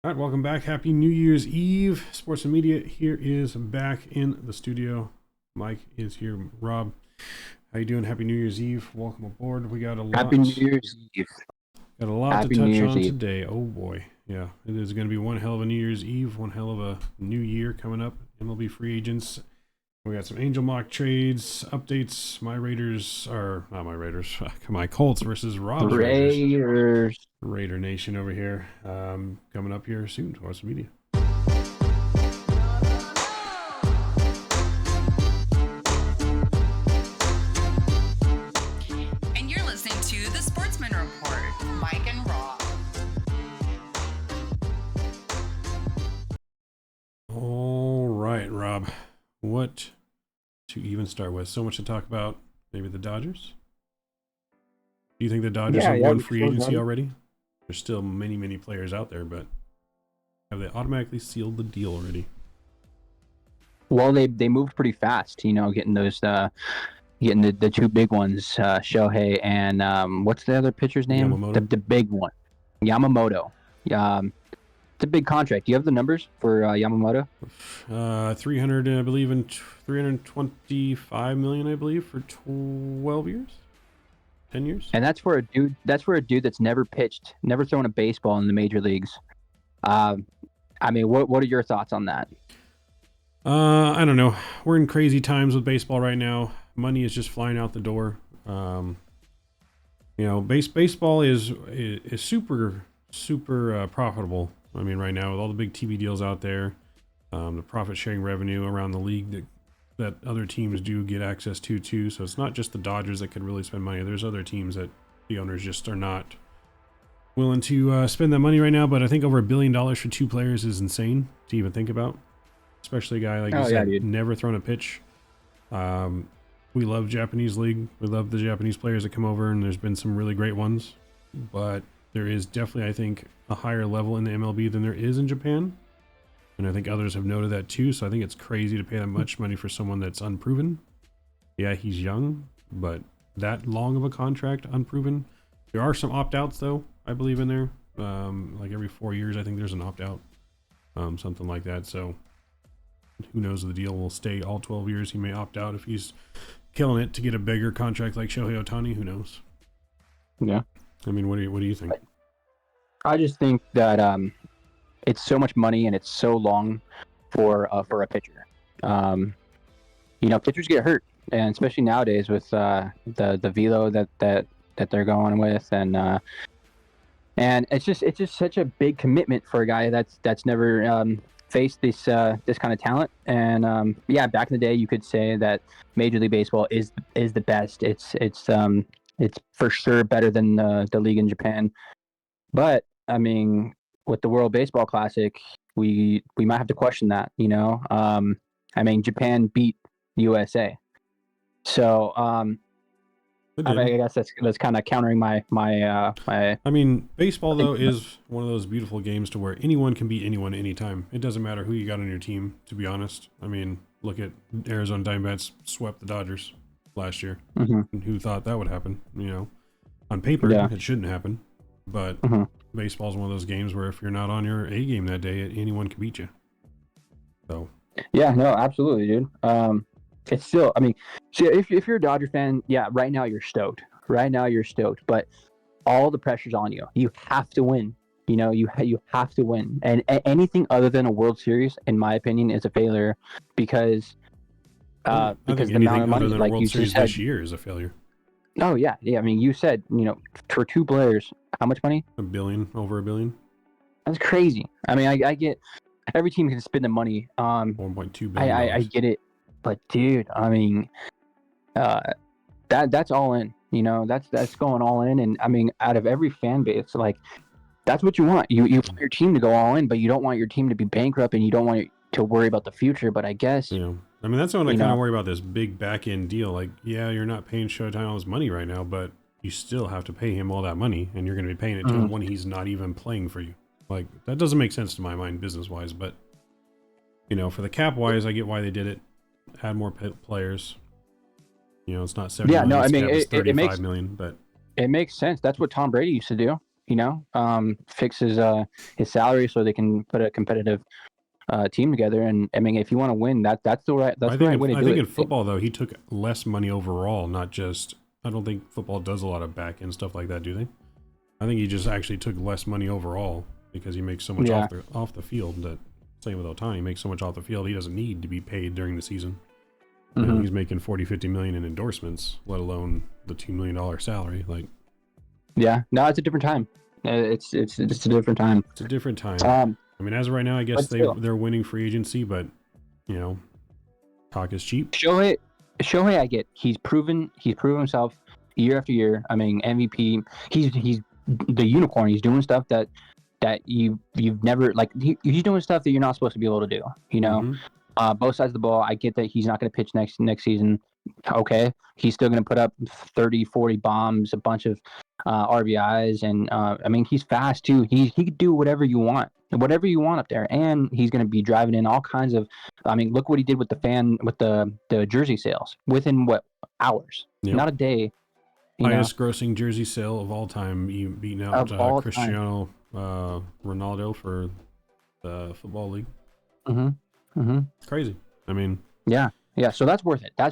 All right, welcome back. Happy New Year's Eve. Sportsmen Media here is back in the studio. Mike is here. Rob, how you doing? Happy New Year's Eve. Welcome aboard. We got a Happy New Year's Eve. to Happy New touch Year's on Eve. today. Oh boy, yeah, it is going to be one hell of a New Year's Eve, one hell of a new year coming up. MLB free agents. We got some Angel mock trades, updates. My Raiders are not my Raiders. My Colts versus Rob's Raiders. Raiders. Raider Nation over here. Coming up here soon. Sportsmen Media. And you're listening to The Sportsman Report, Mike and Rob. All right, Rob. What to even start with? So much to talk about. Maybe the Dodgers? Do you think the Dodgers have won free agency already? There's still many players out there, but have they automatically sealed the deal already? Well, they moved pretty fast, getting those getting the two big ones, Shohei and what's the other pitcher's name? Yamamoto. The big one. Yamamoto. It's a big contract. Do you have the numbers for Yamamoto? 300, I believe, in 325 million, I believe, for 12 years. 10 years. And that's for a dude that's never pitched, never thrown a baseball in the major leagues. I mean, what are your thoughts on that? I don't know. We're in crazy times with baseball right now. Money is just flying out the door. Baseball is super profitable. I mean, right now with all the big TV deals out there, the profit sharing revenue around the league that other teams do get access to too. So it's not just the Dodgers that could really spend money. There's other teams that the owners just are not willing to spend that money right now. But I think over $1 billion for two players is insane to even think about. Especially a guy like you said, never thrown a pitch. We love Japanese league. We love the Japanese players that come over, and there's been some really great ones. But there is definitely, I think, a higher level in the MLB than there is in Japan. And I think others have noted that too. So I think it's crazy to pay that much money for someone that's unproven. Yeah, he's young, but that long of a contract, unproven. There are some opt-outs, though, I believe, in there. Like every 4 years, I think there's an opt-out. Something like that. So who knows if the deal will stay all 12 years. He may opt out if he's killing it to get a bigger contract like Shohei Ohtani. Who knows? Yeah. I mean, what do you think? I just think that it's so much money and it's so long for a pitcher. Pitchers get hurt, and especially nowadays with the velo that they're going with, and it's just such a big commitment for a guy that's never faced this kind of talent. And back in the day, you could say that Major League Baseball is the best. It's for sure better than the league in Japan. But I mean, with the World Baseball Classic, we might have to question that. I mean, Japan beat USA, so I guess that's kind of countering my. I mean, baseball though is one of those beautiful games to where anyone can beat anyone anytime. It doesn't matter who you got on your team, to be honest. I mean, look at Arizona Diamondbacks swept the Dodgers last year. Mm-hmm. And who thought that would happen? On paper, it shouldn't happen. But baseball is one of those games where if you're not on your A game that day, anyone can beat you. So. Yeah, no, absolutely, dude. It's still, I mean, so if you're a Dodger fan, yeah, right now you're stoked. But all the pressure's on you. You have to win. You have to win. And anything other than a World Series, in my opinion, is a failure because I think the amount of money, other than like World you Series just said, this year is a failure. Oh yeah. I mean, you said, for two players, how much money? Over $1 billion. That's crazy. I mean, I get every team can spend the money. $1.2 billion. I get it, but dude, I mean, that's all in. That's going all in, and I mean, out of every fan base, like that's what you want. You want your team to go all in, but you don't want your team to be bankrupt, and you don't want to worry about the future. But I guess I mean, that's what I kind of worry about this big back end deal. Like, yeah, you're not paying Showtime all his money right now, but you still have to pay him all that money, and you're going to be paying it to him when he's not even playing for you. Like, that doesn't make sense to my mind business wise, but for the cap wise, I get why they did it. Add more players. It's not 70 million. I mean, it makes $35 million, but it makes sense. That's what Tom Brady used to do. fix his salary so they can put a competitive team together. And I mean, if you want to win, that's the right way to do it. I think in football though, he took less money overall, not just. I don't think football does a lot of back end stuff like that, do they? I think he just actually took less money overall because he makes so much off the field. That same with Ohtani, he makes so much off the field, he doesn't need to be paid during the season. You know, he's making 40-50 million in endorsements, let alone the $2 million salary. Like, yeah, no, it's a different time. It's a different time. It's a different time. I mean, as of right now, I guess they're winning free agency, but you know, talk is cheap. Shohei, I get. He's proven himself year after year. I mean, MVP. He's the unicorn. He's doing stuff that you've never like. He's doing stuff that you're not supposed to be able to do. You know, both sides of the ball. I get that he's not going to pitch next season. Okay, he's still going to put up 30, 40 bombs, a bunch of RBIs, and I mean, he's fast too. He could do whatever you want up there, and he's going to be driving in all kinds of. I mean, look what he did with the jersey sales within hours, not a day. Highest grossing jersey sale of all time. You beating out Cristiano Ronaldo for the football league. Crazy. I mean, yeah. So that's worth it. I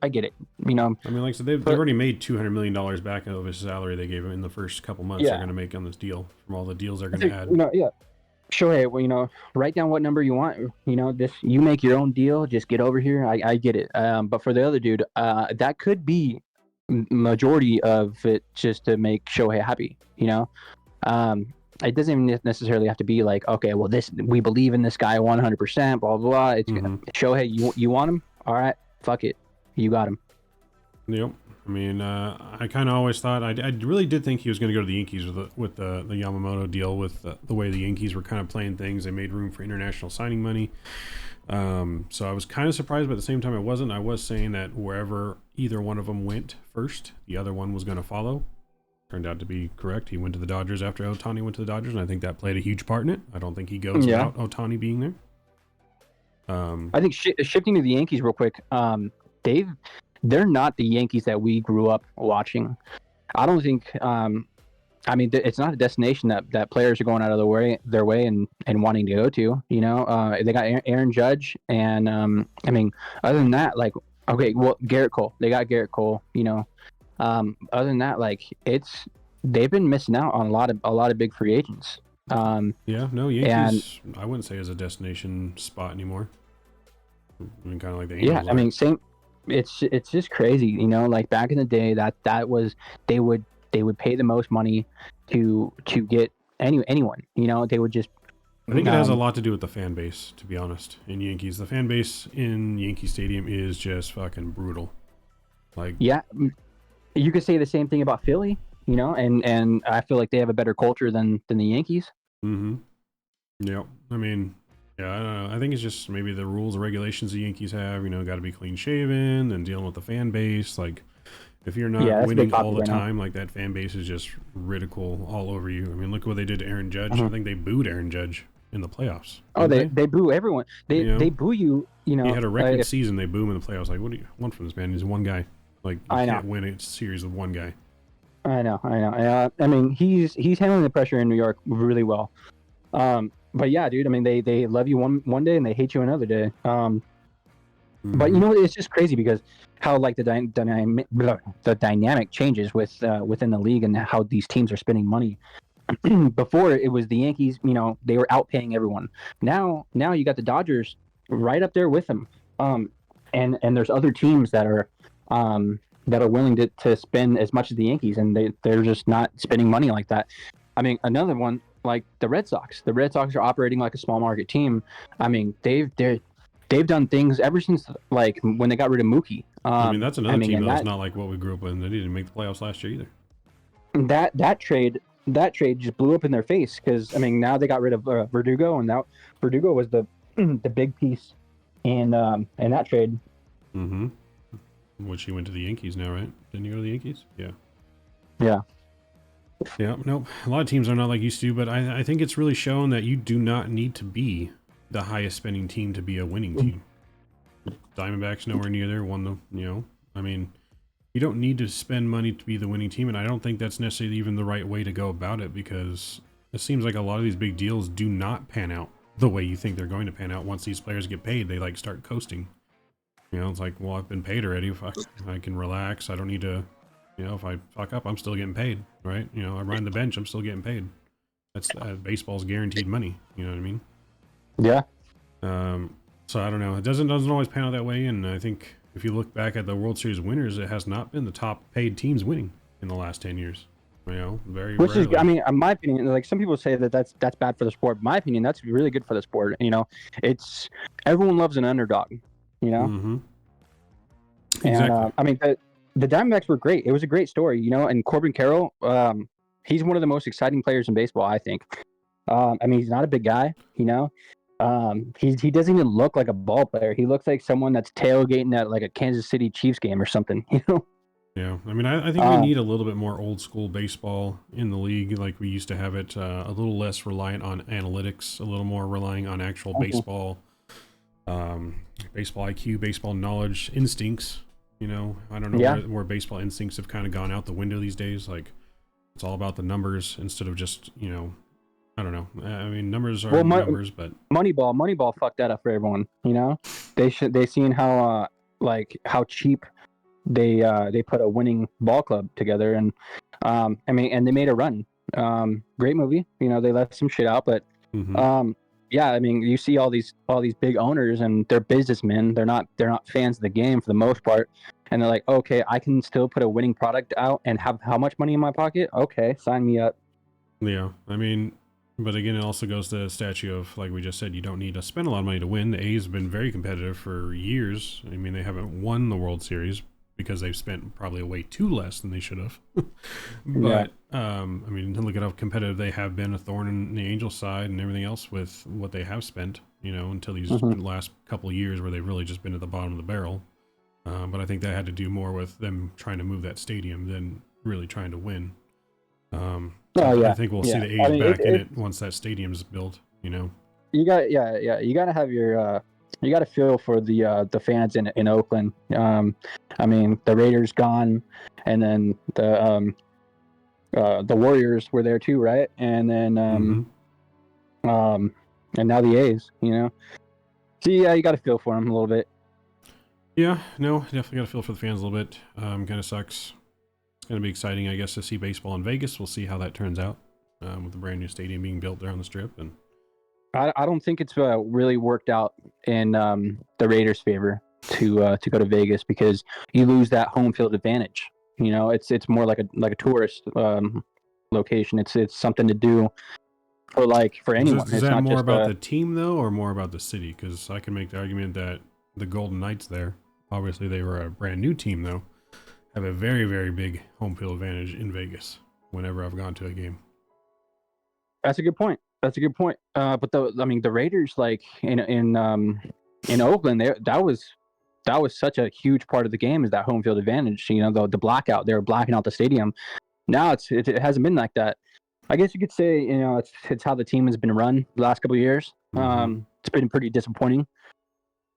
get it. You know. I mean, like so they've already made $200 million back of his salary they gave him in the first couple months. They're going to make on this deal from all the deals they're going to add. Sure. Well, write down what number you want. You make your own deal. Just get over here. I get it. But for the other dude, that could be majority of it just to make Shohei happy. It doesn't even necessarily have to be like, okay, well, we believe in this guy 100%. Blah blah blah. It's Shohei. You want him? All right, fuck it. You got him. Yep. I mean, I kind of always thought I really did think he was going to go to the Yankees with the Yamamoto deal, with the way the Yankees were kind of playing things. They made room for international signing money. So I was kind of surprised, but at the same time I wasn't. I was saying that wherever either one of them went first, the other one was going to follow. Turned out to be correct. He went to the Dodgers after Ohtani went to the Dodgers, and I think that played a huge part in it. I don't think he goes without Ohtani being there. I think shifting to the Yankees real quick, they're not the Yankees that we grew up watching. I don't think. I mean, it's not a destination that players are going out of their way and wanting to go to. They got Aaron Judge, and I mean, other than that, like, okay, well, Garrett Cole. They got Garrett Cole. Other than that, like, they've been missing out on a lot of big free agents. Yankees. I wouldn't say is a destination spot anymore. I mean, kind of like the Angels. Yeah, I mean, same. It's just crazy, like back in the day that was they would pay the most money to get anyone, they would just. I think it has a lot to do with the fan base, to be honest. In Yankees, the fan base in Yankee Stadium is just fucking brutal. Like, yeah, you could say the same thing about Philly, and I feel like they have a better culture than the Yankees. Yeah, I mean. Yeah, I don't know. I think it's just maybe the rules and regulations the Yankees have, got to be clean shaven and dealing with the fan base. Like, if you're not winning all the time, like that fan base is just ridicule all over you. I mean, look what they did to Aaron Judge. I think they booed Aaron Judge in the playoffs. Oh, they boo everyone. They boo you. He had a record season. They boo him in the playoffs. Like, what do you want from this man? He's one guy. Like, you can't win a series with one guy. I know. I mean, he's handling the pressure in New York really well. But yeah, dude, I mean, they love you one day and they hate you another day. But it's just crazy because how like the dynamic changes within the league and how these teams are spending money. Before it was the Yankees, they were outpaying everyone. Now you got the Dodgers right up there with them. And there's other teams that are willing to spend as much as the Yankees, and they're just not spending money like that. I mean, another one. Like the Red Sox. The Red Sox are operating like a small market team. I mean, they've done things ever since like when they got rid of Mookie. I mean, that's another team that's not like what we grew up with. They didn't make the playoffs last year either. That trade just blew up in their face because I mean now they got rid of Verdugo, and now Verdugo was the big piece in that trade. Which he went to the Yankees now, right? Didn't he go to the Yankees? Yeah. Yeah. Yeah, no, a lot of teams are not like used to, but I think it's really shown that you do not need to be the highest spending team to be a winning team. Diamondbacks nowhere near there, won the, I mean, you don't need to spend money to be the winning team, and I don't think that's necessarily even the right way to go about it, because it seems like a lot of these big deals do not pan out the way you think they're going to pan out. Once these players get paid, they like start coasting. You know, it's like, well, I've been paid already. If I can relax, I don't need to. You know, if I fuck up, I'm still getting paid, right? You know, I ride the bench, I'm still getting paid. That's baseball's guaranteed money. You know what I mean? Yeah. So I don't know. It doesn't always pan out that way, and I think if you look back at the World Series winners, it has not been the top paid teams winning in the last 10 years. You know, very Which rarely. is, I mean, in my opinion, like some people say that's bad for the sport. In my opinion, that's really good for the sport. You know, it's everyone loves an underdog. You know, Mm-hmm. and Exactly. I mean the Diamondbacks were great. It was a great story. You know, and Corbin Carroll, he's one of the most exciting players in baseball, I think. I mean, he's not a big guy. You know, he doesn't even look like a ball player. He looks like someone that's tailgating at like a Kansas City Chiefs game or something. You know. Yeah, I mean, I think we need a little bit more old school baseball in the league, like we used to have it. A little less reliant on analytics, a little more relying on actual baseball, baseball IQ, baseball knowledge, instincts. You know, I don't know where baseball instincts have kind of gone out the window these days. Like, it's all about the numbers instead of just, you know, I don't know. I mean, numbers are numbers, but Moneyball fucked that up for everyone. You know, they seen how how cheap they put a winning ball club together, and I mean, and they made a run. Great movie. You know, they left some shit out, but yeah, I mean, you see all these big owners, and they're businessmen. They're not fans of the game for the most part, and they're like, okay, I can still put a winning product out and have how much money in my pocket? Okay, sign me up. yeah, I mean, but again, it also goes to the statue of, like we just said, you don't need to spend a lot of money to win. The A's have been very competitive for years. I mean, they haven't won the World Series because they've spent probably way too less than they should have. But I mean, look at how competitive they have been, a thorn in the Angels' side and everything else with what they have spent, you know, until these last couple of years where they've really just been at the bottom of the barrel. But I think that had to do more with them trying to move that stadium than really trying to win. I think we'll see the A's back in it once that stadium's built, you know. You got you got to have your you got to feel for the fans in Oakland. I mean, the Raiders gone, and then the Warriors were there too, right? And then and now the A's, you know. So yeah, you got to feel for them a little bit. Yeah, no, definitely got to feel for the fans a little bit. Kind of sucks. It's going to be exciting, I guess, to see baseball in Vegas. We'll see how that turns out with the brand new stadium being built there on the Strip. And I don't think it's really worked out in the Raiders' favor to go to Vegas, because you lose that home field advantage. You know, it's more like a tourist location. It's something to do for anyone. Is that more about the team though, or more about the city? Because I can make the argument that the Golden Knights there, obviously they were a brand new team though, have a very, very big home field advantage in Vegas whenever I've gone to a game. That's a good point. But the Raiders, like in Oakland, that was such a huge part of the game, is that home field advantage. You know, the blackout, they were blacking out the stadium. Now it hasn't been like that. I guess you could say, you know, it's how the team has been run the last couple of years. It's been pretty disappointing.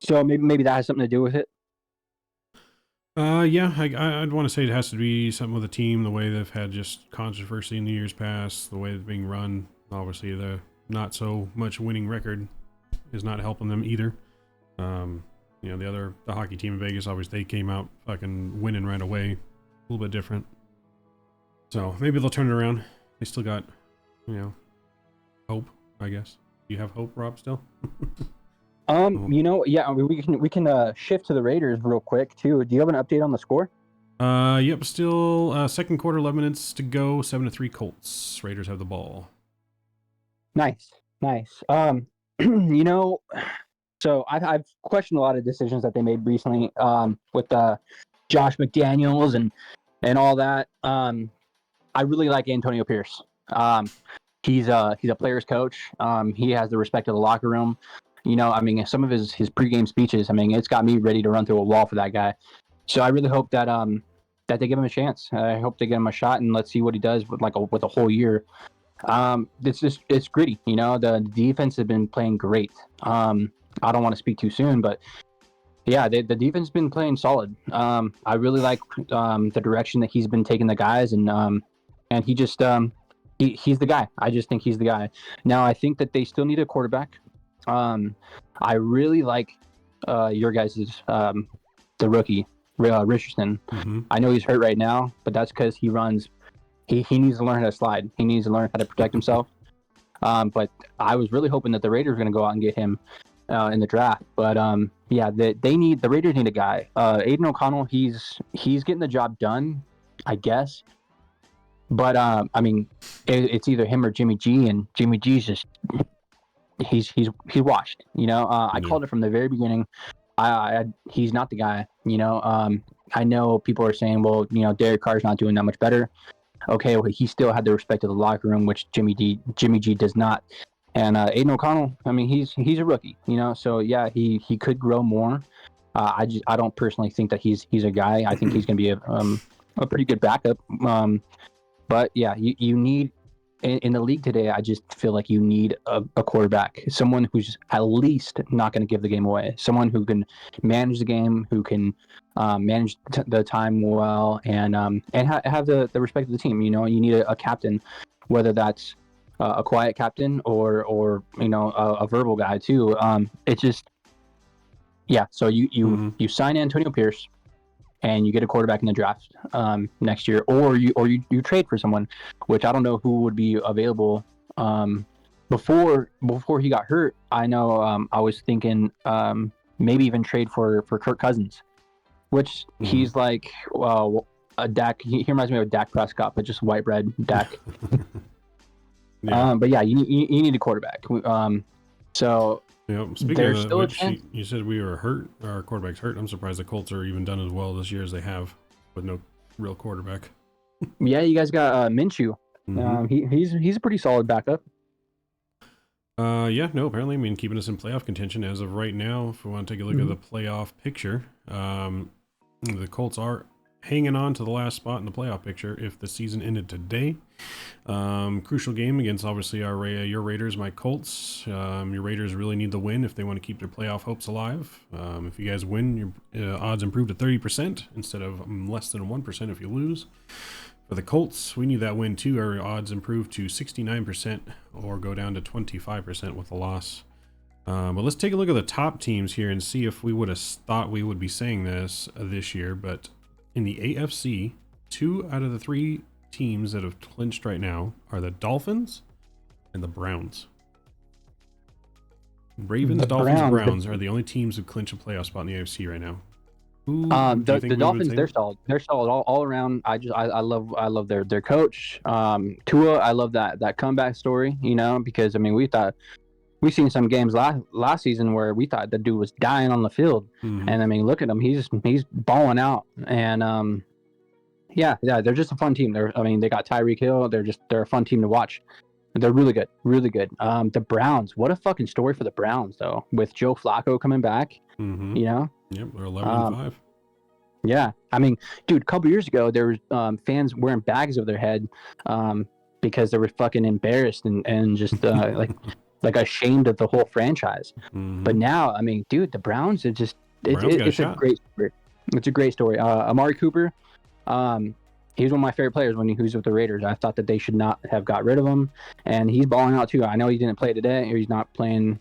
So maybe that has something to do with it. Yeah, I'd want to say it has to be something with the team, the way they've had just controversy in the years past, the way it's being run. Obviously, the not so much winning record is not helping them either. You know, the hockey team in Vegas, obviously they came out fucking winning right away. A little bit different. So maybe they'll turn it around. They still got, you know, hope, I guess. Do you have hope, Rob, still? You know, yeah, we can shift to the Raiders real quick too. Do you have an update on the score? Yep, still second quarter, 11 minutes to go, 7-3 Colts. Raiders have the ball. Nice. You know, so I've questioned a lot of decisions that they made recently with Josh McDaniels and all that. I really like Antonio Pierce. He's a player's coach. He has the respect of the locker room. You know, I mean, some of his pregame speeches, I mean, it's got me ready to run through a wall for that guy. So I really hope that that they give him a chance. I hope they give him a shot, and let's see what he does with a whole year. It's gritty. You know, the defense has been playing great. I don't want to speak too soon, but Yeah, the defense has been playing solid. I really like the direction that he's been taking the guys, and he just he's the guy. I just think he's the guy. Now I think that they still need a quarterback. I really like your guys' the rookie Richardson. Mm-hmm. I know he's hurt right now, but that's because he runs. He needs to learn how to slide. He needs to learn how to protect himself. But I was really hoping that the Raiders were going to go out and get him in the draft. But yeah, the Raiders need a guy. Aiden O'Connell, he's getting the job done, I guess. But I mean, it's either him or Jimmy G, and Jimmy G's just he's washed. You know, I called it from the very beginning. He's not the guy. You know, I know people are saying, well, you know, Derek Carr's not doing that much better. Okay, well, he still had the respect of the locker room, which Jimmy G does not. And Aiden O'Connell, I mean, he's a rookie, you know. So yeah, he could grow more. I don't personally think that he's a guy. I think he's going to be a pretty good backup. But yeah, you need in the league today. I just feel like you need a quarterback, someone who's at least not going to give the game away, someone who can manage the game, who can manage the time well, and have the respect of the team. You know, you need a captain, whether that's a quiet captain or you know a verbal guy too. It's just yeah. So you sign Antonio Pierce, and you get a quarterback in the draft next year, or you trade for someone, which I don't know who would be available. Before he got hurt, I know I was thinking maybe even trade for Kirk Cousins, which he's like a Dak. He reminds me of Dak Prescott, but just white bread Dak. Yeah. But yeah, you need a quarterback. So yeah. Speaking there's of still a which, chance. you said we were hurt. Our quarterback's hurt. I'm surprised the Colts are even done as well this year as they have with no real quarterback. Yeah, you guys got Minshew. Mm-hmm. He's a pretty solid backup. Yeah, no, apparently, I mean, keeping us in playoff contention as of right now. If we want to take a look at the playoff picture, the Colts are hanging on to the last spot in the playoff picture if the season ended today. Crucial game against, obviously, your Raiders, my Colts. Your Raiders really need the win if they want to keep their playoff hopes alive. If you guys win, your odds improve to 30% instead of less than 1% if you lose. For the Colts, we need that win too. Our odds improve to 69% or go down to 25% with a loss. But let's take a look at the top teams here and see if we would have thought we would be saying this year. But in the AFC, 2 out of the 3 teams that have clinched right now are the Dolphins and the Browns. Ravens, Dolphins, Browns are the only teams who clinch a playoff spot in the AFC right now. The Dolphins, they're solid. They're solid all around. I love their coach. Tua, I love that comeback story. You know, because I mean we seen some games last season where we thought the dude was dying on the field, and I mean look at him, he's balling out, and yeah, they're just a fun team. They got Tyreek Hill. They're a fun team to watch. They're really good, really good. The Browns, what a fucking story for the Browns though, with Joe Flacco coming back. You know. Yep, they're 11-5. Yeah, I mean, dude, a couple years ago, there was fans wearing bags over their head because they were fucking embarrassed and just like ashamed of the whole franchise. But now, I mean, dude, the Browns, it's a great story. It's a great story. Amari Cooper, he was one of my favorite players when he was with the Raiders. I thought that they should not have got rid of him, and he's balling out too. I know he didn't play today, or he's not playing.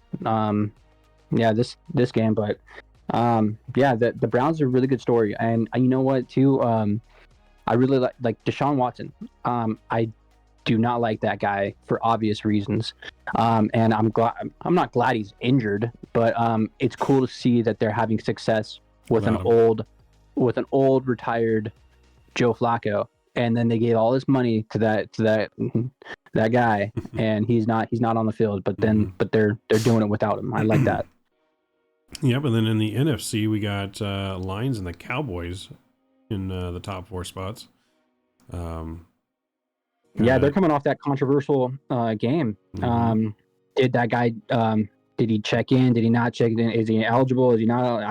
This game, but. Yeah, the Browns are a really good story, and you know what too? I really like Deshaun Watson. I do not like that guy for obvious reasons, and I'm not glad he's injured, but it's cool to see that they're having success with an old retired Joe Flacco, and then they gave all this money to that guy, and he's not on the field, but they're doing it without him. I like that. Yep, and then in the NFC, we got Lions and the Cowboys in the top 4 spots. Yeah, they're coming off that controversial game. Did that guy? Did he check in? Did he not check in? Is he eligible? Is he not?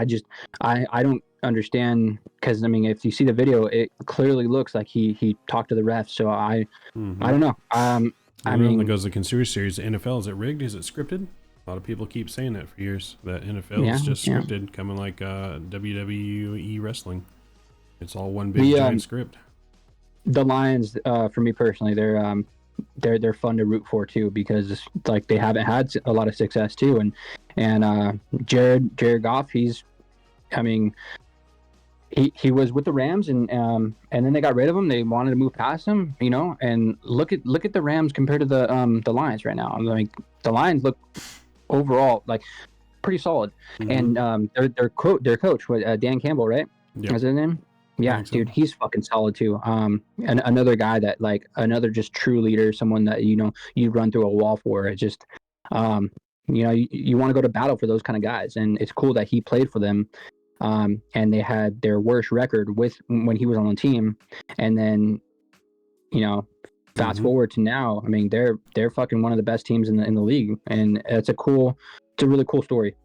I don't understand, because I mean, if you see the video, it clearly looks like he talked to the ref. So I don't know. I mean, it goes the conspiracy series. The NFL, is it rigged? Is it scripted? A lot of people keep saying that for years. That NFL is just Yeah. scripted, coming like WWE wrestling. It's all one big The giant script. the Lions, for me personally, they're fun to root for too, because like they haven't had a lot of success too, and Jared Goff, I mean, he was with the Rams, and then they got rid of him. They wanted to move past him, and look at the Rams compared to the Lions right now. Like the Lions look overall like pretty solid, and their coach was Dan Campbell, right? Yep. Is his name? Yeah, So. dude, he's fucking solid too. And another guy that, like, another just true leader, someone that you run through a wall for. It just, you want to go to battle for those kind of guys, and it's cool that he played for them. And they had their worst record when he was on the team, and then, fast forward to now. I mean, they're fucking one of the best teams in the league, and it's a really cool story.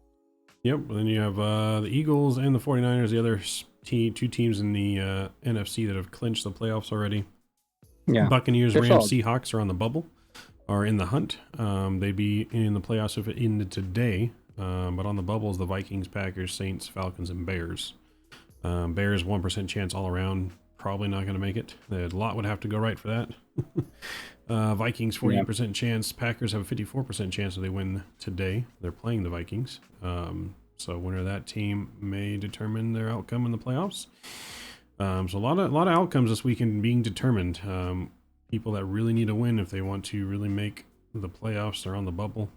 Yep. Then you have the Eagles and the 49ers, the other two teams in the NFC that have clinched the playoffs already. Yeah. Buccaneers, They're Rams, solid. Seahawks are on the bubble, are in the hunt. They'd be in the playoffs if it ended today. But on the bubbles, the Vikings, Packers, Saints, Falcons, and Bears. Bears 1% chance all around. Probably not going to make it. A lot would have to go right for that. Vikings 48% chance. Packers have a 54% chance if they win today. They're playing the Vikings. So winner of that team may determine their outcome in the playoffs. So a lot of outcomes this weekend being determined. People that really need a win if they want to really make the playoffs. They're on the bubble.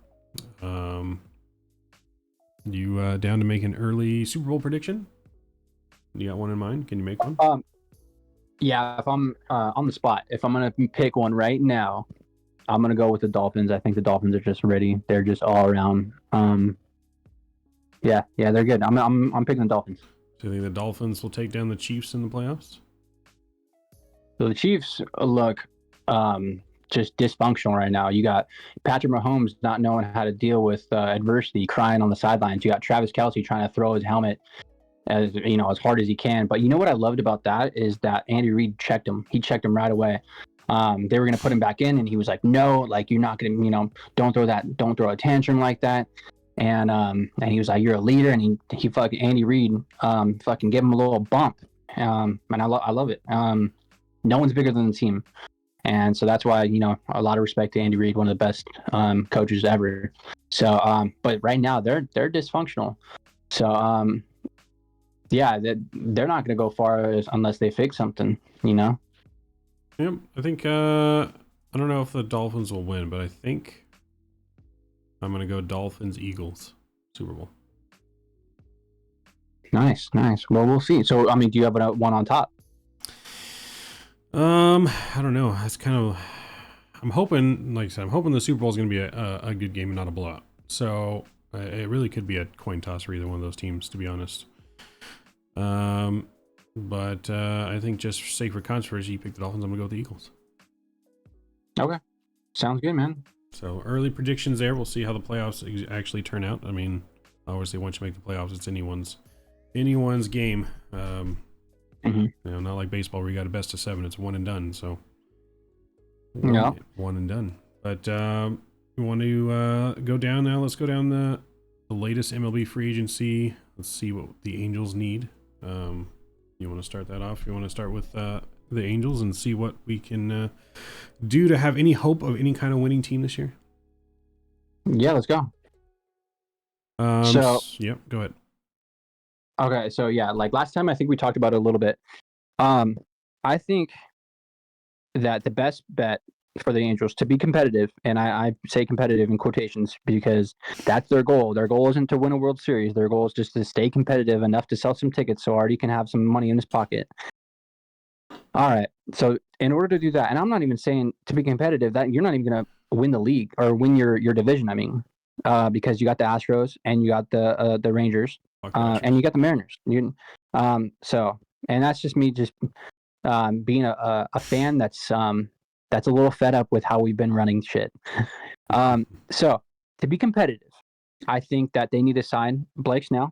You down to make an early Super Bowl prediction? You got one in mind? Can you make one? Yeah, if I'm on the spot, if I'm gonna pick one right now, I'm gonna go with the Dolphins. I think the Dolphins are just ready. They're just all around. Yeah, they're good. I'm picking the Dolphins. Do you think the Dolphins will take down the Chiefs in the playoffs? So the Chiefs look just dysfunctional right now. You got Patrick Mahomes not knowing how to deal with adversity, crying on the sidelines. You got Travis Kelce trying to throw his helmet as hard as he can. But you know what I loved about that is that Andy Reid checked him. He checked him right away. They were going to put him back in, and he was like, no, like, you're not going to, don't throw a tantrum like that. And he was like, you're a leader. And he fucking, Andy Reid fucking gave him a little bump. And I love it. No one's bigger than the team. And so that's why, a lot of respect to Andy Reid, one of the best coaches ever. So, but right now they're dysfunctional. So, yeah, they're not going to go far unless they fix something, Yep. I think, I don't know if the Dolphins will win, but I think I'm going to go Dolphins-Eagles Super Bowl. Nice. Well, we'll see. So, I mean, do you have one on top? I don't know. That's kind of, I'm hoping, like I said, the Super Bowl is going to be a good game and not a blowout. So it really could be a coin toss for either one of those teams, to be honest. But I think just for sake for controversy, you pick the Dolphins. I'm gonna go with the Eagles. Okay, sounds good, man. So early predictions there. We'll see how the playoffs actually turn out. I mean, obviously, once you make the playoffs, it's anyone's game. Not like baseball where you got a best of 7. It's one and done. So one and done. But you want to go down now? Let's go down the latest MLB free agency. Let's see what the Angels need. You want to start that off? You want to start with the Angels and see what we can do to have any hope of any kind of winning team this year? Yeah, let's go. Yep, go ahead. Okay, so yeah, like last time, I think we talked about it a little bit. I think that the best bet for the Angels to be competitive, and I say competitive in quotations because that's their goal. Their goal isn't to win a World Series. Their goal is just to stay competitive enough to sell some tickets so Artie can have some money in his pocket. All right. So in order to do that, and I'm not even saying to be competitive that you're not even going to win the league or win your division. I mean, because you got the Astros and you got the Rangers, and you got the Mariners. And that's just me being a fan that's a little fed up with how we've been running shit. So to be competitive, I think that they need to sign Blake Snell.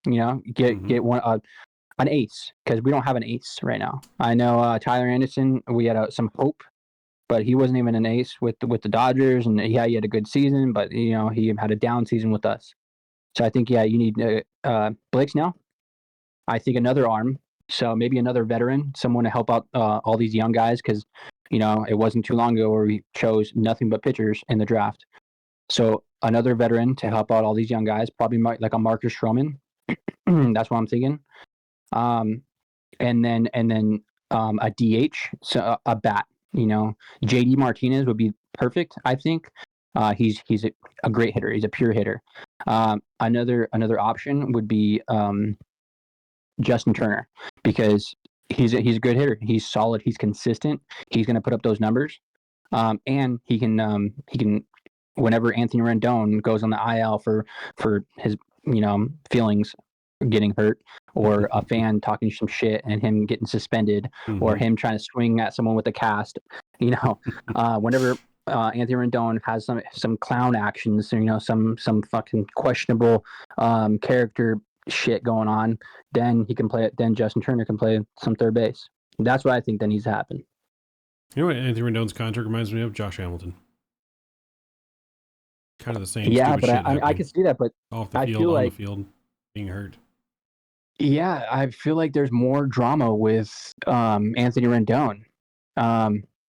Get one an ace, because we don't have an ace right now. I know Tyler Anderson. We had some hope but he wasn't even an ace with the Dodgers. And yeah, he had a good season, but he had a down season with us. So I think you need Blake Snell. I think another arm. So maybe another veteran, someone to help out all these young guys, because it wasn't too long ago where we chose nothing but pitchers in the draft. So another veteran to help out all these young guys, probably like a Marcus Stroman. That's what I'm thinking. And then a DH, so a bat. JD Martinez would be perfect. I think he's a great hitter. He's a pure hitter. Another option would be Justin Turner, because he's a good hitter. He's solid. He's consistent. He's going to put up those numbers, and he can whenever Anthony Rendon goes on the IL for his feelings getting hurt, or a fan talking some shit and him getting suspended, or him trying to swing at someone with a cast, whenever Anthony Rendon has some clown actions, some fucking questionable character shit going on, then he can play it. Then Justin Turner can play some third base. That's what I think that needs to happen. You know what Anthony Rendon's contract reminds me of? Josh Hamilton. Kind of the same. Yeah, but shit I can see that, but off the field, feel on like the field, being hurt. Yeah, I feel like there's more drama with Anthony Rendon.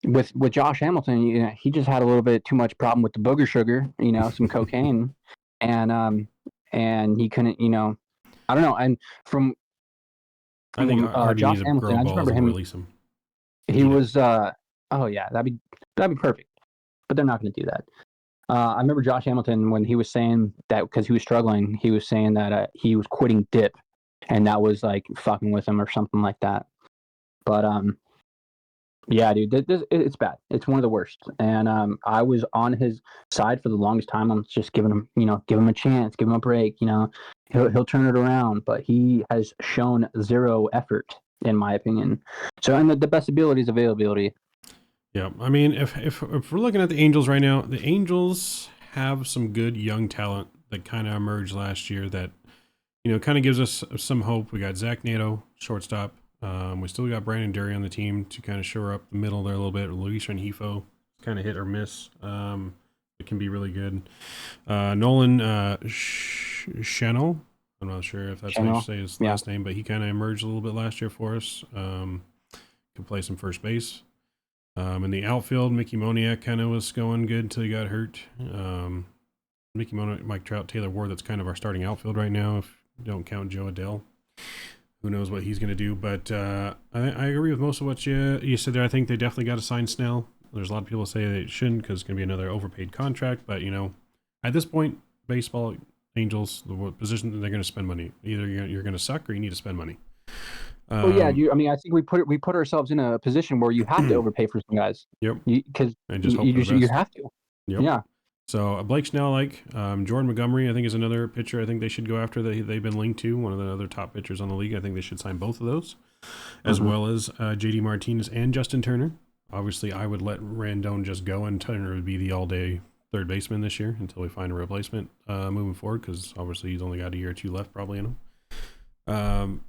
With Josh Hamilton, he just had a little bit too much problem with the booger sugar, some cocaine, and he couldn't, I don't know. And from I think Hardy Josh needs to Hamilton, grow I just balls remember and him. release him. He was, oh yeah, that'd be perfect, but they're not going to do that. I remember Josh Hamilton when he was saying that, because he was struggling, he was saying that he was quitting dip, and that was like fucking with him or something like that. But yeah, dude, it's bad. It's one of the worst. And I was on his side for the longest time. I'm just giving him, give him a chance, give him a break. He'll turn it around. But he has shown zero effort, in my opinion. So, and the best ability is availability. Yeah, I mean, if we're looking at the Angels right now, the Angels have some good young talent that kind of emerged last year that, kind of gives us some hope. We got Zach Nato, shortstop. We still got Brandon Dury on the team to kind of shore up the middle there a little bit. Luis Rengifo, kind of hit or miss. It can be really good. Nolan Channel, I'm not sure if that's how you say his last name, but he kind of emerged a little bit last year for us. Can play some first base. In the outfield, Mickey Moniak kind of was going good until he got hurt. Mickey Moniak, Mike Trout, Taylor Ward, that's kind of our starting outfield right now, if you don't count Joe Adele. Who knows what he's going to do, but I agree with most of what you said there. I think they definitely got to sign Snell. There's a lot of people say they shouldn't because it's going to be another overpaid contract, but, at this point, baseball, Angels, the position they're going to spend money. Either you're going to suck or you need to spend money. Well, yeah, I think we put ourselves in a position where you have to overpay for some guys. Yep. Because you have to. Yep. Yeah. So Blake Snell, Jordan Montgomery, I think is another pitcher I think they should go after. They've been linked to one of the other top pitchers on the league. I think they should sign both of those, as well as JD Martinez and Justin Turner. Obviously, I would let Rendon just go, and Turner would be the all-day third baseman this year until we find a replacement moving forward, because obviously he's only got a year or two left probably in him.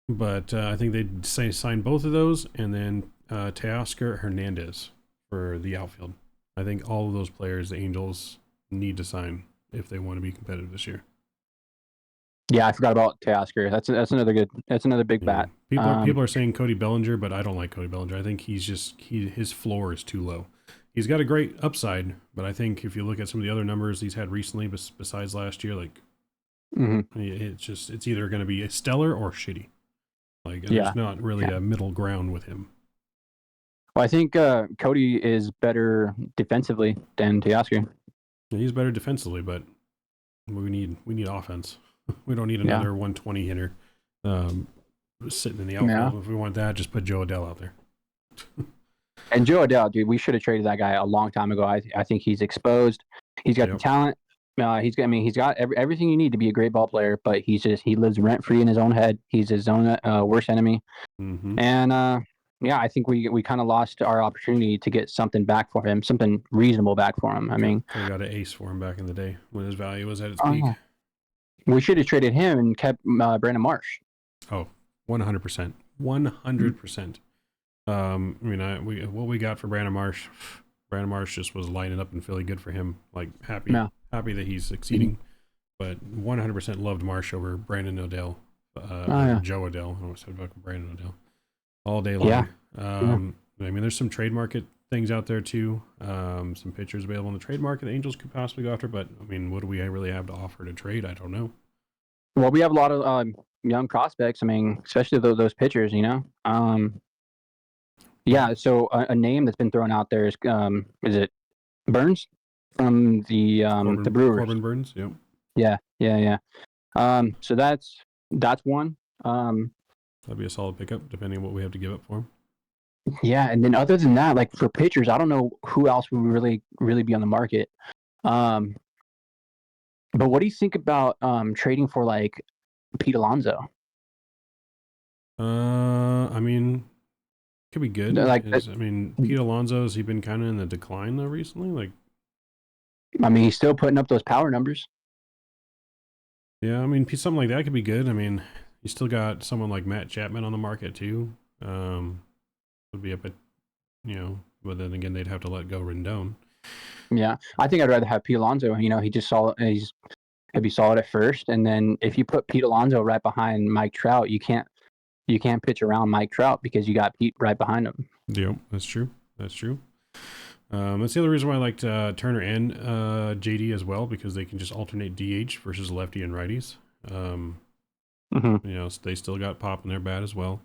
But I think they'd sign both of those, and then Teoscar Hernandez for the outfield. I think all of those players the Angels need to sign if they want to be competitive this year. Yeah, I forgot about Teoscar. That's another big bat. People are saying Cody Bellinger, but I don't like Cody Bellinger. I think his floor is too low. He's got a great upside, but I think if you look at some of the other numbers he's had recently, besides last year, it's either going to be a stellar or shitty. There's not really a middle ground with him. Well, I think Cody is better defensively than Teoscar. Yeah, he's better defensively, but we need offense. We don't need another 120 hitter sitting in the outfield. Yeah. If we want that, just put Joe Adele out there. And Joe Adele, dude, we should have traded that guy a long time ago. I think he's exposed. He's got the talent. He's got everything you need to be a great ball player, but he lives rent free in his own head. He's his own worst enemy. Mm-hmm. And I think we kind of lost our opportunity to get something back for him, something reasonable back for him. We got an ace for him back in the day when his value was at its peak. We should have traded him and kept Brandon Marsh. Oh, 100%. 100%. What we got for Brandon Marsh. Brandon Marsh just was lining up and feeling good for him. Like happy Yeah. happy that he's succeeding. But 100% loved Marsh over Brandon Odell, yeah. Joe Odell. I almost said about Brandon Odell all day long. Yeah. I mean, there's some trade market things out there too. Some pitchers available in the trade market the Angels could possibly go after. But I mean, what do we really have to offer to trade? I don't know. Well, we have a lot of young prospects. I mean, especially those pitchers. Yeah. So a name that's been thrown out there is it Burns from the Brewers? Corbin Burns. Yep. Yeah. So that's one. That'd be a solid pickup, depending on what we have to give up for him. Yeah, and then other than that, like for pitchers, I don't know who else would really be on the market. But what do you think about trading for like Pete Alonso? I mean, could be good. Pete Alonso, has he been kind of in the decline though recently? Like, I mean, he's still putting up those power numbers. Yeah, I mean, something like that could be good. I mean, you still got someone like Matt Chapman on the market too. Would be up at, but then again, they'd have to let go Rendon. Yeah, I think I'd rather have Pete Alonso. He'd be solid at first, and then if you put Pete Alonso right behind Mike Trout, you can't pitch around Mike Trout because you got Pete right behind him. Yep, that's true. That's the other reason why I liked Turner and JD as well, because they can just alternate DH versus lefty and righties. So they still got pop in their bat as well.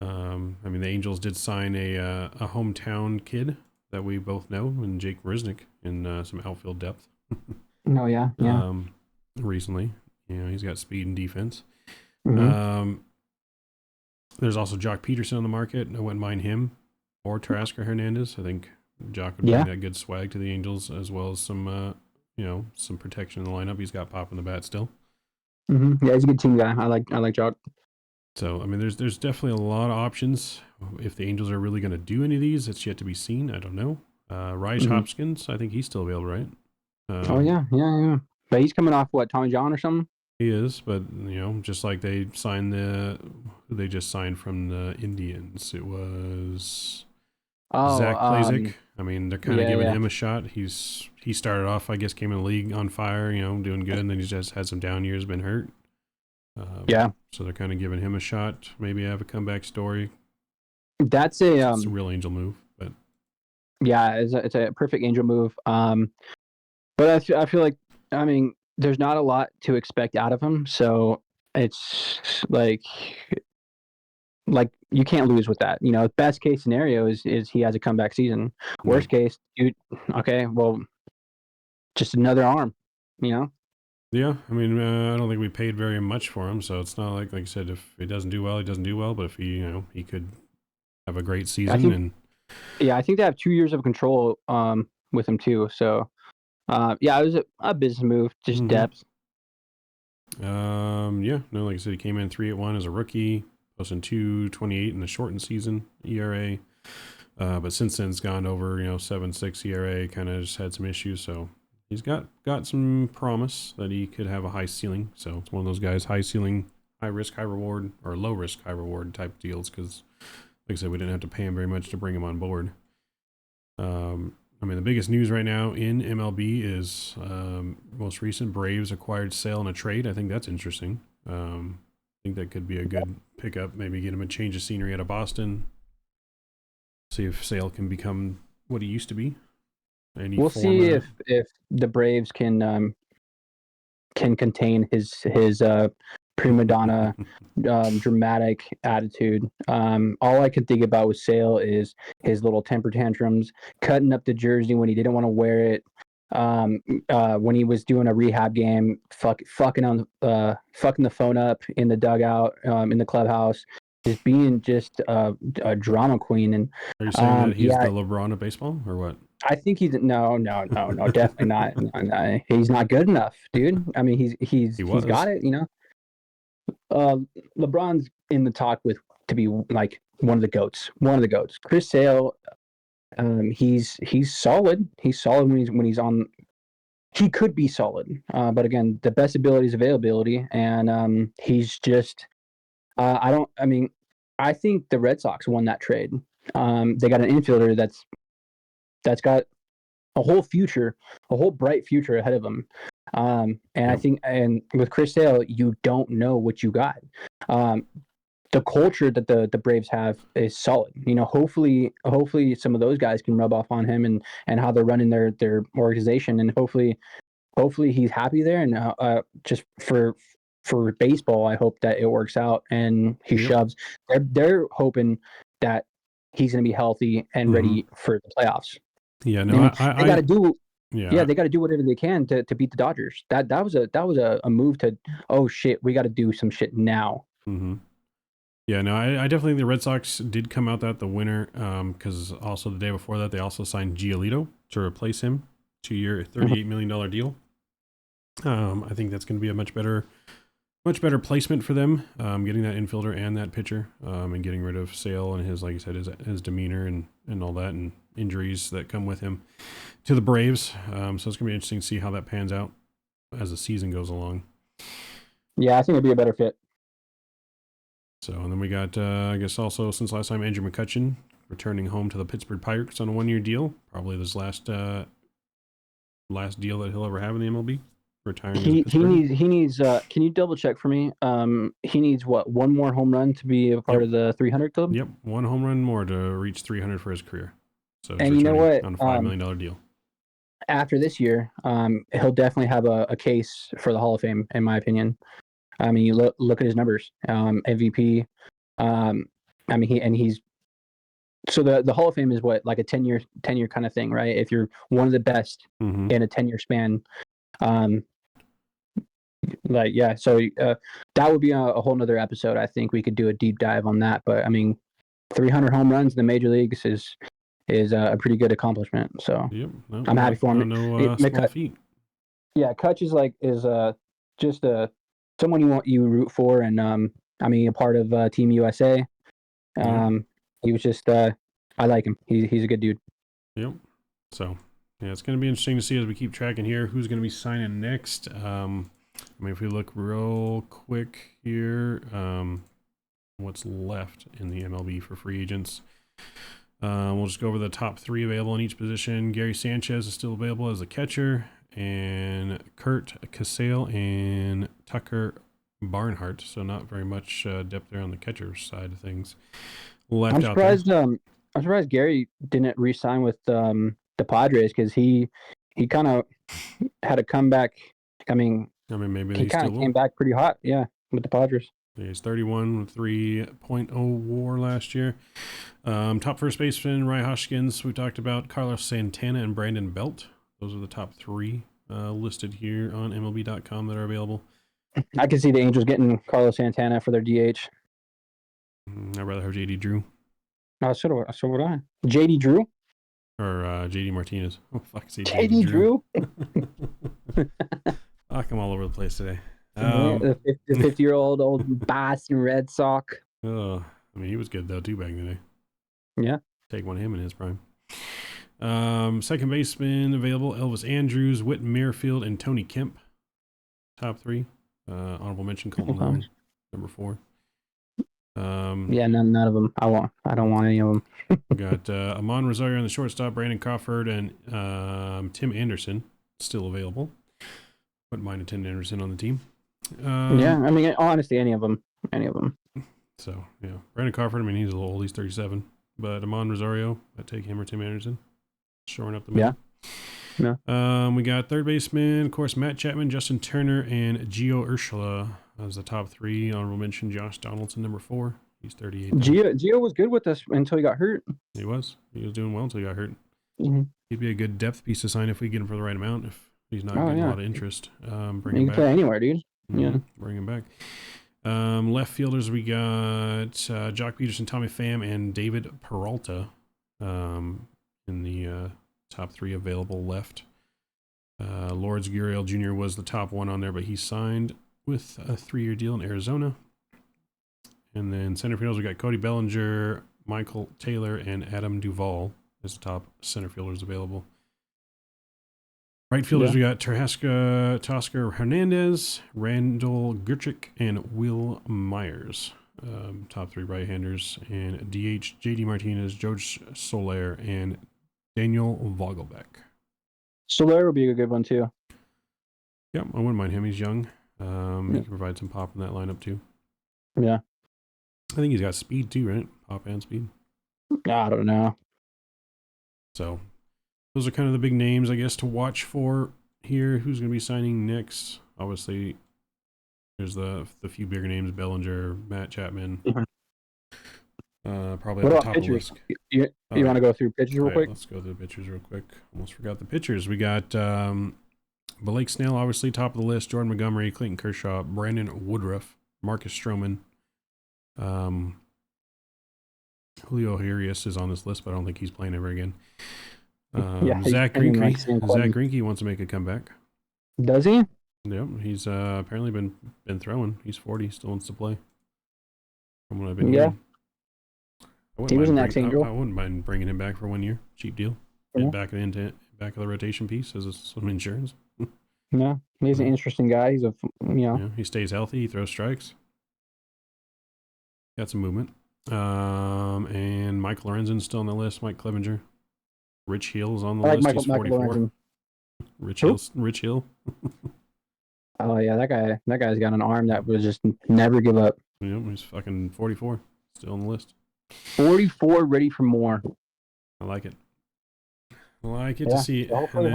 The Angels did sign a hometown kid that we both know, and Jake Marisnick, in some outfield depth. Oh yeah. Recently, he's got speed and defense. Mm-hmm. There's also Jock Peterson on the market. I wouldn't mind him or Teoscar Hernandez. I think Jock would bring that good swag to the Angels, as well as some protection in the lineup. He's got pop in the bat still. Mm-hmm. Yeah, he's a good team guy. I like Jock. So, I mean, there's definitely a lot of options. If the Angels are really going to do any of these, it's yet to be seen. I don't know. Raj Hopkins, I think he's still available, right? Yeah. But he's coming off what, Tommy John or something? He is, but just like they just signed from the Indians. It was Zach Plazik. I mean, they're kind of giving him a shot. He started off, I guess, came in the league on fire, doing good, and then he just had some down years, been hurt. So they're kind of giving him a shot. Maybe have a comeback story. That's a real Angel move, but yeah, it's a perfect Angel move. But I feel like, I mean, there's not a lot to expect out of him, so it's like you can't lose with that. Best case scenario is he has a comeback season. Worst case, dude, okay, well, just another arm. Yeah, I mean, I don't think we paid very much for him, so it's not like you said, if he doesn't do well, he doesn't do well. But if he could have a great season, I think they have 2 years of control with him too. So, it was a business move, just depth. Like I said, he came in 3.81 as a rookie, posting 2.28 in the shortened season ERA. But since then, it's gone over 7.6 ERA. Kind of just had some issues, so. He's got some promise that he could have a high ceiling. So it's one of those guys, high ceiling, high risk, high reward, or low risk, high reward type deals. Because, like I said, we didn't have to pay him very much to bring him on board. The biggest news right now in MLB is most recent Braves acquired Sale in a trade. I think that's interesting. I think that could be a good pickup. Maybe get him a change of scenery out of Boston. See if Sale can become what he used to be. We'll see if the Braves can contain his prima donna dramatic attitude. All I could think about with Sale is his little temper tantrums, cutting up the jersey when he didn't want to wear it. When he was doing a rehab game, fucking the phone up in the dugout, in the clubhouse, just being a drama queen. And are you saying that he's the LeBron of baseball, or what? I think he's no, definitely not. No, he's not good enough, dude. I mean, he's got it, LeBron's in the talk to be like one of the goats. Chris Sale, he's solid. He's solid when he's on. He could be solid, but again, the best ability is availability, and he's just. I think the Red Sox won that trade. They got an infielder that's got a whole future, a whole bright future ahead of them. And I think, and with Chris Sale, you don't know what you got. The culture that the Braves have is solid. You know, hopefully some of those guys can rub off on him and how they're running their organization, and hopefully he's happy there. And just for baseball, I hope that it works out and he shoves. They're hoping that he's going to be healthy and ready for the playoffs. Yeah, no, they got to do. Yeah, they got to do whatever they can to beat the Dodgers. That was a move to, oh shit, we got to do some shit now. Yeah, no, I definitely think the Red Sox did come out that the winner, because also the day before that they also signed Giolito to replace him, 2-year, $38 million deal. I think that's going to be a much better placement for them, getting that infielder and that pitcher, and getting rid of Sale and his, like you said, his demeanor and all that, and injuries that come with him to the Braves. So it's going to be interesting to see how that pans out as the season goes along. Yeah, I think it'd be a better fit. So, and then we got, I guess also since last time, Andrew McCutchen returning home to the Pittsburgh Pirates on a 1-year deal. Probably this last deal that he'll ever have in the MLB. Retiring. He needs. Can you double check for me? He needs what? One more home run to be a part of the 300 club. Yep, one home run more to reach 300 for his career. So, and you know what? On a $5 million deal. After this year, he'll definitely have a case for the Hall of Fame, in my opinion. I mean, you look at his numbers. MVP. I mean, he's so the Hall of Fame is what, like a 10-year kind of thing, right? If you're one of the best in a 10-year span. So that would be a whole nother episode. I think we could do a deep dive on that. But I mean, 300 home runs in the major leagues is a pretty good accomplishment. So I'm happy for him. Small feat. Yeah, Kutch is just someone you root for, and I mean, a part of Team USA. He was just I like him. He's a good dude. Yep. So yeah, it's going to be interesting to see as we keep tracking here who's going to be signing next. I mean, if we look real quick here, what's left in the MLB for free agents. We'll just go over the top 3 available in each position. Gary Sanchez is still available as a catcher, and Kurt Casale and Tucker Barnhart. So not very much depth there on the catcher side of things. I'm surprised. I'm surprised Gary didn't re-sign with the Padres, because he kind of had a comeback. I mean, maybe he kind of came back pretty hot, with the Padres. Yeah, he's 31 with 3.0 WAR last year. Top first baseman, Ryan Hoskins. We talked about Carlos Santana and Brandon Belt. Those are the top 3 listed here on MLB.com that are available. I can see the Angels getting Carlos Santana for their DH. I'd rather have JD Drew. So would I. JD Drew? Or JD Martinez. Oh, fuck, say JD Drew? I'm all over the place today. The 50-year-old old Boston Red Sox. Oh, I mean, he was good though too back in the day. Yeah. Take one of him in his prime. Second baseman available: Elvis Andrews, Whit Merrifield, and Tony Kemp. Top 3. Honorable mention: Colton Wong, number 4. None of them. I don't want any of them. We got Amon Rosario on the shortstop, Brandon Crawford, and Tim Anderson still available. Wouldn't mind a Tim Anderson on the team. I mean, honestly, any of them. So yeah, Brandon Crawford. I mean, he's a little old. He's 37. But Amon Rosario, I'd take him or Tim Anderson. Shoring up the middle. Yeah. We got third baseman, of course, Matt Chapman, Justin Turner, and Gio Urshela as the top 3. Honorable mention: Josh Donaldson, number 4. He's 38. Gio was good with us until he got hurt. He was doing well until he got hurt. Mm-hmm. He'd be a good depth piece to sign if we get him for the right amount. If he's not getting a lot of interest, bring him back. Play anywhere, dude. Yeah, bring him back. Left fielders, we got Jock Peterson, Tommy Pham, and David Peralta in the top 3 available left. Lourdes Gurriel Jr. was the top 1 on there, but he signed with a 3-year deal in Arizona. And then center fielders, we got Cody Bellinger, Michael Taylor, and Adam Duvall as the top center fielders available. Right fielders, we got Teoscar Hernandez, Randall Gurchik, and Will Myers. top 3 right-handers, and DH JD Martinez, George Soler, and Daniel Vogelbeck. Soler will be a good one too. Yep, I wouldn't mind him. He's young. He can provide some pop in that lineup too. Yeah. I think he's got speed too, right? Pop and speed. I don't know. So those are kind of the big names, I guess, to watch for here. Who's going to be signing next? Obviously, there's the few bigger names: Bellinger, Matt Chapman. Probably at the top pitchers? of the list. You want to go through pitchers real quick? Let's go through the pitchers real quick. Almost forgot the pitchers. We got Blake Snell, obviously top of the list. Jordan Montgomery, Clayton Kershaw, Brandon Woodruff, Marcus Stroman. Julio Urias is on this list, but I don't think he's playing ever again. Zach Greinke. Zach Greinke wants to make a comeback. Does he? Yep, he's apparently been throwing. He's 40, still wants to play. From what I've been hearing. He was an ex-Angel. I wouldn't mind bringing him back for 1 year, cheap deal. And back of the rotation piece as some insurance. Yeah, he's an interesting guy. He's he stays healthy. He throws strikes. Got some movement. And Mike Lorenzen's still on the list. Mike Clevenger. Rich Hill's on the list. He's 44. Rich Hill. Oh yeah, that guy's got an arm that would just never give up. Yep, he's fucking 44. Still on the list. 44, ready for more. I like it. To see it. Hopefully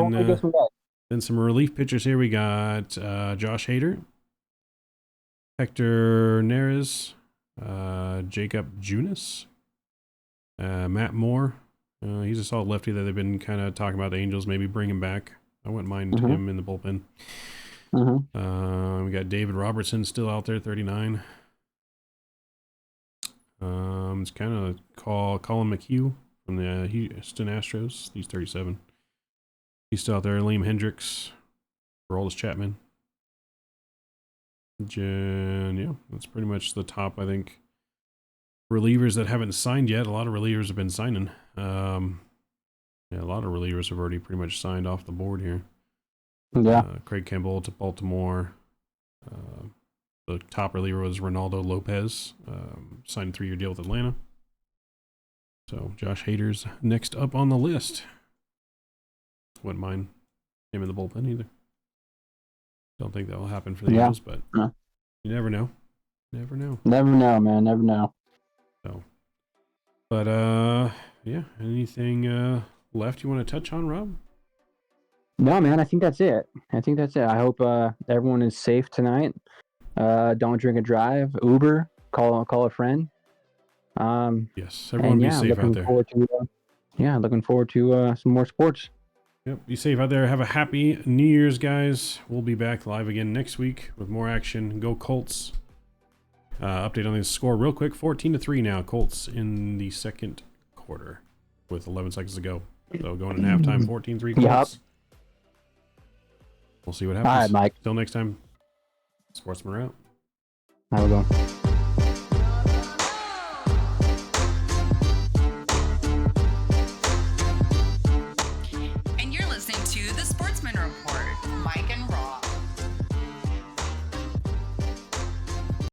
Then some relief pitchers here. We got Josh Hader, Hector Neres, Jacob Junis, Matt Moore. He's a solid lefty that they've been kind of talking about the Angels maybe bring him back. I wouldn't mind him in the bullpen. We got David Robertson still out there, 39. It's kind of Colin McHugh from the Houston Astros. He's 37. He's still out there. Liam Hendricks, Aroldis Chapman. That's pretty much the top, I think, relievers that haven't signed yet. A lot of relievers have been signing. A lot of relievers have already pretty much signed off the board here. Yeah. Craig Kimbrell to Baltimore. The top reliever was Ronaldo Lopez. Signed a 3-year deal with Atlanta. So Josh Hader's next up on the list. Wouldn't mind him in the bullpen either. Don't think that will happen for the Angels, but you never know. Never know, man. Never know. So, but anything left you want to touch on, Rob? No, man. I think that's it. I hope everyone is safe tonight. Don't drink and drive. Uber. Call a friend. Yes, everyone be safe out there. Looking forward to some more sports. Yep, be safe out there. Have a happy New Year's, guys. We'll be back live again next week with more action. Go Colts. Update on the score real quick. 14-3 now. Colts in the second quarter with 11 seconds to go. So going in halftime, 14-3 Colts. Yep. We'll see what happens. All right, Mike. Till next time, Sportsmen are out. Have a good one. And you're listening to the Sportsman Report, Mike and Rob.